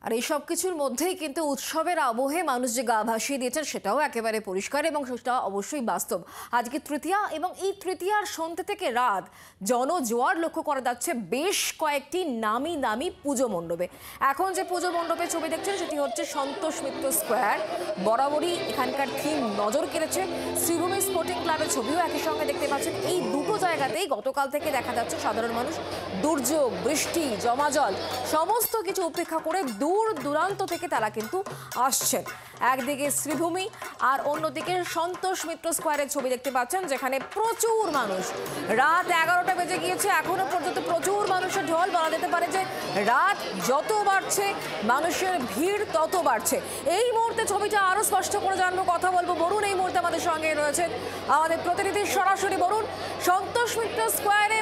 আর এই সব কিছুর মধ্যেই কিন্তু উৎসবের আবহে মানুষ যে গা ভাসিয়ে দিয়েছেন সেটাও একেবারে পরিষ্কার এবং সেটা অবশ্যই বাস্তব। আজকে তৃতীয়া এবং এই তৃতীয়ার সন্ধ্যে থেকে রাত জনজোয়ার লক্ষ্য করা যাচ্ছে বেশ কয়েকটি নামি দামি পুজো মণ্ডপে। এখন যে পুজো মণ্ডপে ছবি দেখছেন সেটি হচ্ছে সন্তোষ মিত্র স্কোয়ার। বরাবরই এখানকার থিম নজর কেড়েছে। শ্রীভূমি স্পোর্টিং ক্লাবের ছবিও একই সঙ্গে দেখতে পাচ্ছেন। এই দুটো জায়গাতেই গতকাল থেকে দেখা যাচ্ছে সাধারণ মানুষ দুর্যোগ, বৃষ্টি, জমাজল সমস্ত কিছু উপেক্ষা করে দূর দূরান্ত থেকে তারা কিন্তু আসছেন। একদিকে শ্রীভূমি আর অন্যদিকে সন্তোষ মিত্র স্কোয়ারের ছবি দেখতে পাচ্ছেন, যেখানে প্রচুর মানুষ। রাত 11টা বেজে গিয়েছে, এখনো পর্যন্ত প্রচুর মানুষের ঢল। বলা যেতে পারে যে রাত যত বাড়ছে মানুষের ভিড় তত বাড়ছে। এই মুহূর্তে ছবিটা আরো স্পষ্ট করে জানবো, কথা বলবো। বরুণ এই মুহূর্তে আমাদের সঙ্গে রয়েছেন, আমাদের প্রতিনিধি সরাসরি। বরুণ, সন্তোষ মিত্র স্কোয়ারে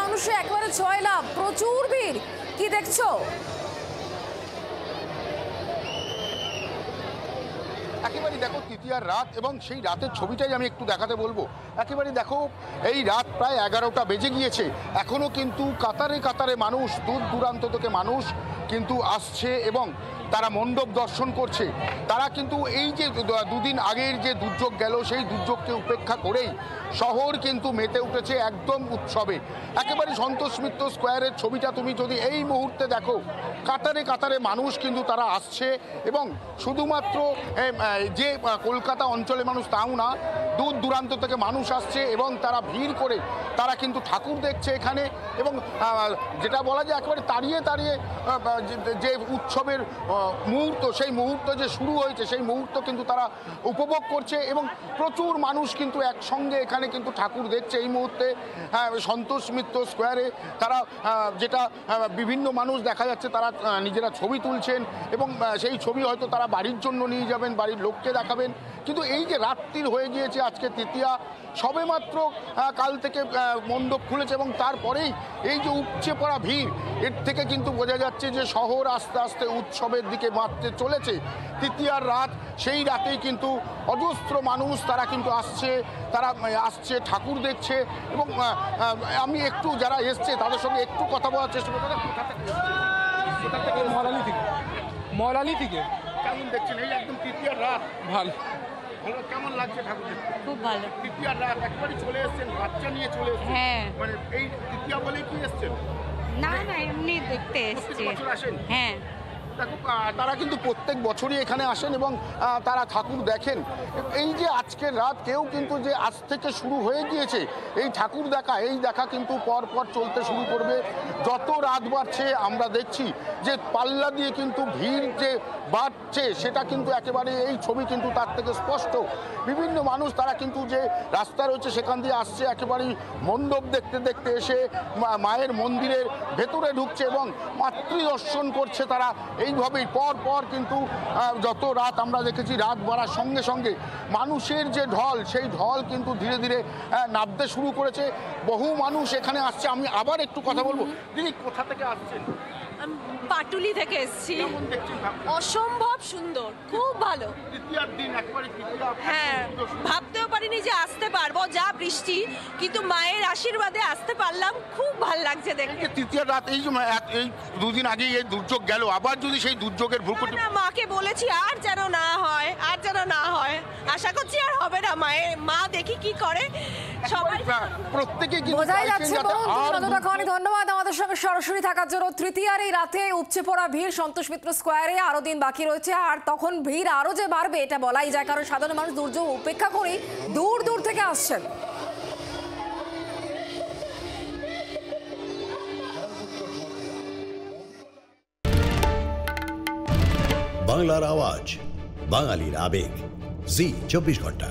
মানুষে একেবারে ছয়লা, প্রচুর ভিড়, কি দেখছো? একেবারে দেখো তৃতীয়ার রাত এবং সেই রাতের ছবিটাই আমি একটু দেখাতে বলবো। একেবারে দেখো এই রাত প্রায় 11টা বেজে গিয়েছে, এখনো কিন্তু কাতারে কাতারে মানুষ, দূর দূরান্ত থেকে মানুষ কিন্তু আসছে এবং তারা মণ্ডপ দর্শন করছে। তারা কিন্তু এই যে দুদিন আগের যে দুর্যোগ গেল সেই দুর্যোগকে উপেক্ষা করেই শহর কিন্তু মেতে উঠেছে একদম উৎসবে। একেবারে সন্তোষ মিত্র স্কোয়ারের ছবিটা তুমি যদি এই মুহূর্তে দেখো, কাতারে কাতারে মানুষ কিন্তু তারা আসছে এবং শুধুমাত্র যে কলকাতা অঞ্চলে মানুষ তাও না, দূর দূরান্ত থেকে মানুষ আসছে এবং তারা ভিড় করে তারা কিন্তু ঠাকুর দেখছে এখানে। এবং যেটা বলা যায় একেবারে তাড়িয়ে তাড়িয়ে যে উৎসবের মুহূর্ত, সেই মুহূর্ত যে শুরু হয়েছে সেই মুহূর্ত কিন্তু তারা উপভোগ করছে এবং প্রচুর মানুষ কিন্তু একসঙ্গে এখানে কিন্তু ঠাকুর দেখছে এই মুহূর্তে সন্তোষ মিত্র স্কোয়ারে। তারা যেটা বিভিন্ন মানুষ দেখা যাচ্ছে তারা নিজেরা ছবি তুলছেন এবং সেই ছবি হয়তো তারা বাড়ির জন্য নিয়ে যাবেন, বাড়ির লোককে দেখাবেন। কিন্তু এই যে রাত্রির হয়ে গিয়েছে, আজকে তৃতীয়া, সবেমাত্র কাল থেকে মণ্ডপ খুলেছে এবং তারপরেই এই যে উপচে পড়া ভিড়, এর থেকে কিন্তু বোঝা যাচ্ছে যে শহর আস্তে আস্তে উৎসবের দিকে বাড়তে চলেছে। তৃতীয়ার রাত, সেই রাতেই কিন্তু অজস্র মানুষ তারা কিন্তু আসছে ঠাকুর দেখছে। এবং আমি একটু যারা এসছে তাদের সঙ্গে একটু কথা বলার চেষ্টা করবো। মরালি থেকে কেমন দেখছেন এই একদম তৃতীয়ার রাত? ভালো। কেমন লাগছে ঠাকুর দেখতে? খুব ভালো। তৃতীয়ার রাত একবারই চলে এসছেন, বাচ্চা নিয়ে চলে এসছেন? হ্যাঁ। মানে এই তৃতীয়া বলেই কি এসছেন? না এমনি দেখতে এসেছি। আসেন? হ্যাঁ। দেখো তারা কিন্তু প্রত্যেক বছরই এখানে আসেন এবং তারা ঠাকুর দেখেন। এই যে আজকের রাত, কেউ কিন্তু যে আজ থেকে শুরু হয়ে গিয়েছে এই ঠাকুর দেখা, এই দেখা কিন্তু পর পর চলতে শুরু করবে। যত রাত বাড়ছে আমরা দেখছি যে পাল্লা দিয়ে কিন্তু ভিড় যে বাড়ছে সেটা কিন্তু একেবারে এই ছবি কিন্তু তার থেকে স্পষ্ট। বিভিন্ন মানুষ তারা কিন্তু যে রাস্তা রয়েছে সেখান দিয়ে আসছে, একেবারেই মণ্ডপ দেখতে দেখতে এসে মায়ের মন্দিরের ভেতরে ঢুকছে এবং মাতৃদর্শন করছে তারা। এইভাবেই পর পর কিন্তু যত রাত আমরা দেখেছি, রাত বাড়ার সঙ্গে সঙ্গে মানুষের যে ঢল, সেই ঢল কিন্তু ধীরে ধীরে নামতে শুরু করেছে। বহু মানুষ এখানে আসছে। আমি আবার একটু কথা বলবো। দিদি, কোথা থেকে আসছেন? পাটুলি থেকে এসেছি। অসম্ভব সুন্দর, খুব ভালো। হ্যাঁ, ভাবতেও পারিনি যে আসতে পারবো, যা বৃষ্টি, কিন্তু মায়ের আশীর্বাদে আসতে পারলাম। খুব ভালো লাগছে দেখতে। তৃতীয় রাত, এই দুদিন আগে এই দুর্যোগ গেল, আবার যদি সেই দুর্যোগের ভূকুটি, মাকে বলেছি আর যেন না হয়, আর যেন না হয়। আশা করছি আর হবে না। মা দেখি কি করে। সবাই প্রত্যেকে বোঝাই যাচ্ছে। ধন্যবাদ আমাদের সঙ্গে সরাসরি থাকার জন্য। তৃতীয়ার এই রাতে উপচে পড়া ভিড় সন্তোষ মিত্র স্কোয়ারে। আরো দিন বাকি রয়েছে, আর তখন ভিড় আরো যে বাড়বে এটা বলাই যায়, কারণ সাধারণ মানুষ দুর্যোগ উপেক্ষা করেই দূর দূর থেকে আসছেন। বাংলার আওয়াজ, বাঙালির আবেগ, জি 24 ঘন্টা।